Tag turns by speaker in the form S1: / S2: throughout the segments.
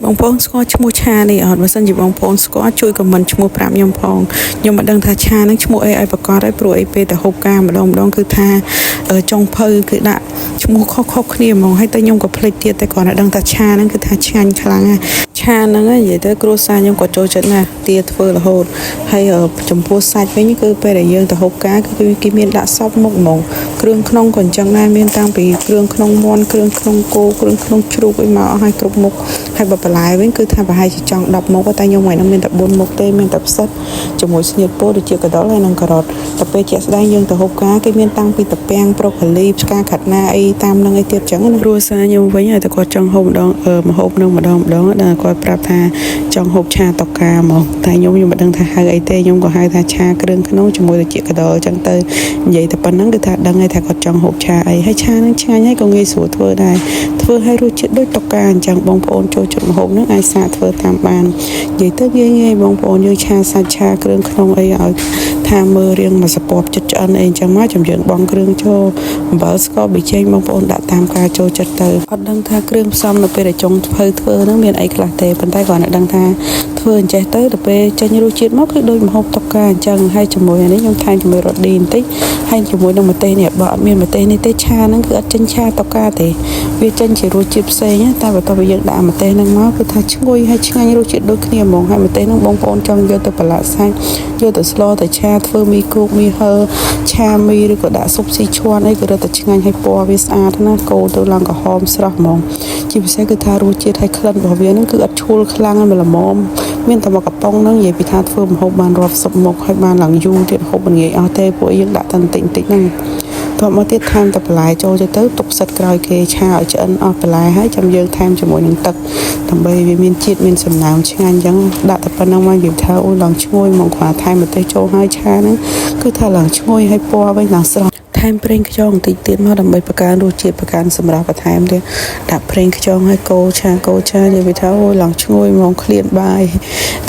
S1: បងប្អូនស្គាល់ឈ្មោះឆានេះអត់បើសិនជាបងប្អូនស្គាល់ជួយខមមិនឈ្មោះប្រាប់ខ្ញុំផងខ្ញុំមិនដឹងថាឆានឹងឈ្មោះអីឲ្យប្រកាសហើយព្រោះអីពេលទៅហូបការម្ដងគឺថាចុងភៅគឺដាក់ឈ្មោះខុសគ្នាហ្មងហើយតែខ្ញុំក៏ភ្លេចទៀតតែគ្រាន់តែដឹងថាឆានឹងគឺថាឆ្ងាញ់ខ្លាំងណាស់ឆាហ្នឹងនិយាយទៅគ្រួសារខ្ញុំក៏ចូលចិត្តណាស់ទាធ្វើរហូតហើយចំពោះសាច់វិញគឺពេលដែលយើងទៅហូបការគឺគេមានដាក់សពមុខហ្មងគ្រឿងក្នុងក៏អញ្ចឹងដែរមានតាំងពីគ្រឿងក្នុងមាន់គ្រឿងក្នុងគោគ្រឿងក្នុងជ្រូកអីមកអស់ហើយគ្រប់មុខហើយបើបន្លែវិញគឺថាប្រហែលជាចង់10មុខតែខ្ញុំហ្នឹងមានតែ4មុខទេមានតែផ្សិតជាមួយស្នៀតពោតដូចជាកដុលហើយនិងការ៉ុតតែពេលជាក់ស្ដែងយើងទៅហូបការគេមានតាំងពីតាពាំងប្រូកូលីផ្កាខាត់ណាអីតាមនឹងអីទៀតអញ្ចឹងណាគ្រួសារខ្ញុំវិញហើយតែគាត់ចង់ហូបម្ដងម្ហូបនឹងម្ដងដល់គាត់ប្រាប់ថាចង់ហូបឆាតកាមកតែខ្ញុំមិនដឹងថាហៅអីទេខ្ញុំក៏ហៅថាឆាគ្រឿងក្នុងជាមួយទៅជាកដុលអញ្ចឹងទៅនិយាយតែប៉ុណ្្នឹងគឺថាដឹងហើយថាគាត់ចង់ហូបឆាអីហើយឆានឹងឆ្ងាញ់ហើយក៏ងាយស្រួលធ្វើដែរធ្វើឲ្យរសជាតិដូចតកាអញ្ចឹងបងប្អូនចូលចិត្តម្ហូបនឹងអាចសាកធ្វើតាមបាននិយាយទៅងាយបងប្អូនយើងឆាសាច់ឆាគ្រឿងក្នុងអីឲ្យថាមើលរៀងមកសពបចិត្តឆ្អិនអីអញ្ចឹងមកចាំយើងបងគ្រឿងចូលអំបិលស្ករប៊ីចេងបងប្អូនដាក់តាមការចូលចិត្តទៅអត់ដឹងថាគ្រឿងផ្សំនៅពេលដែលចុងធ្វើហ្នឹងមានអីខ្លះទេប៉ុន្តែគាត់នឹងដឹងថាធ្វើអញ្ចេះទៅដល់ពេលចេញរសជាតិមកគឺដូចម្ហូបតុកាអញ្ចឹងហើយជាមួយនេះខ្ញុំថែមជាមួយរ៉ូឌីបន្តិចហើយជាមួយនឹងម្ទេសនេះបើអត់មានម្ទេសនេះទេឆាហ្នឹងគឺអត់ចេញឆាតុកាទេវាចេញជារសជាតិផ្សេងតែបើតើយើងដាក់ម្ទេសហ្នឹងមកគឺថាឈ្ងុយហើយឆ្ងាញ់រសជាតិដូចគ្នាហ្មងហើយម្ទេសហ្នឹងបងប្អូនចង់យកទៅប្រឡាក់សាច់យកទៅស្លទៅឆាធ្វើមីគោកមីហឺឆាមីឬក៏ដាក់ស៊ុបស៊ីឈ័នអីក៏រត់តែឆ្ងាញ់ហើយពណ៌វាស្អាតណាស់កូរទៅឡើងក្រហមស្រស់ហ្មងជាពិសេសគឺថារសជាតិហើយក្លិនរបស់វាហ្នឹងគឺអត់ឈួលខ្លាំងហើយល្មមមានតែមកកំប៉ុងហ្នឹងនិយាយពីថាធ្វើម្ហូបបានរាប់សិបមុខហើយបានឡើងយូរទៀតហូបមិនងាយអស់ទេពួកយើងដាក់តែបន្តិចហ្នឹងតោះមកទៀតថែមតែបន្លែចូលទៅទុកផ្សិតក្រោយគេឆាឲ្យឆ្អិនអស់បន្លែហើយចាំយើងថែមជាមួយនឹងទឹកដើម្បីវាមានជាតិមានសំណើមឆ្ងាញ់អញ្ចឹងដាក់តែប៉ុណ្្នឹងមកនិយាយថាអូឡើងឈ្ងុយមកគ្រាន់ថែមម្ទេសចូលហើយឆាហ្នឹងគឺថាឡើងឈ្ងុយហើយពណ៌វិញឡើងស្រស់ថែមប្រេងខ្យងបន្តិចទៀតមកដើម្បីបង្កើនរសជាតិបង្កើនសម្រាប់បន្ថែមទៀតដាក់ប្រេងខ្យងហើយកូរឆានិយាយថាអូឡើងឈ្ងុយមកឃ្លានបាយ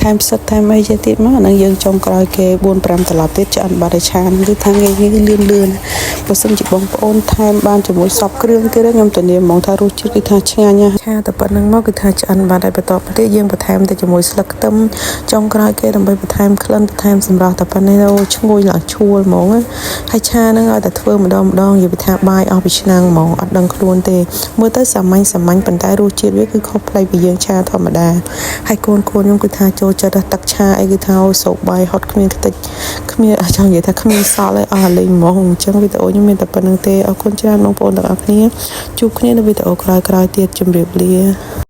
S1: ថែមផ្សិតថែមអីទៀតមកអានឹងយើងចុងក្រោយគេ4-5ត្រឡប់ទៀតឆ្អិនបាត់ឲ្យឆាគឺថាងាយលឿនបើសិនជាបងប្អូនថែមបានជាមួយសពគ្រឿងទៀតខ្ញុំធានាហ្មងថារសជាតិគឺថាឆ្ងាញ់ណាស់ឆាតែប៉ុណ្្នឹងមកគឺថាឆ្អិនបាត់ហើយបន្តទៀតយើងបន្ថែមទៅជាមួយស្លឹកខ្ទឹមចុងក្រោយគេដើម្បីបន្ថែមក្លិនបន្ថែមសម្រស់តែប៉ុណ្្នេះឈ្ងុយឡើងឈួលហ្មងហើយឆាហ្នឹងឲ្យតែធ្វើម្ដងនិយាយថាបាយអស់ពីឆ្នាំងហ្មងអត់ដឹងខ្លួនទេមើលទៅសាមញ្ញប៉ុន្តែរសជាតិវាគឺខុសប្លែកពីយើងឆាធម្មតាហើយកូនខ្ញុំគឺថាចូលចិត្តទឹកឆាអីគឺថាសូបបាយហត់គ្មានខ្ទេចគ្មានចង់និយាយថាគ្មានសល់អីអស់លេងហ្មងអញ្ចឹងវីដេអូខ្ញុំមានតែប៉ុណ្្នឹងទេអរគុណច្រើនបងប្អូនទាំងអស់គ្នាជួបគ្នានៅវីដេអូក្រោយៗទៀតជម្រាបលា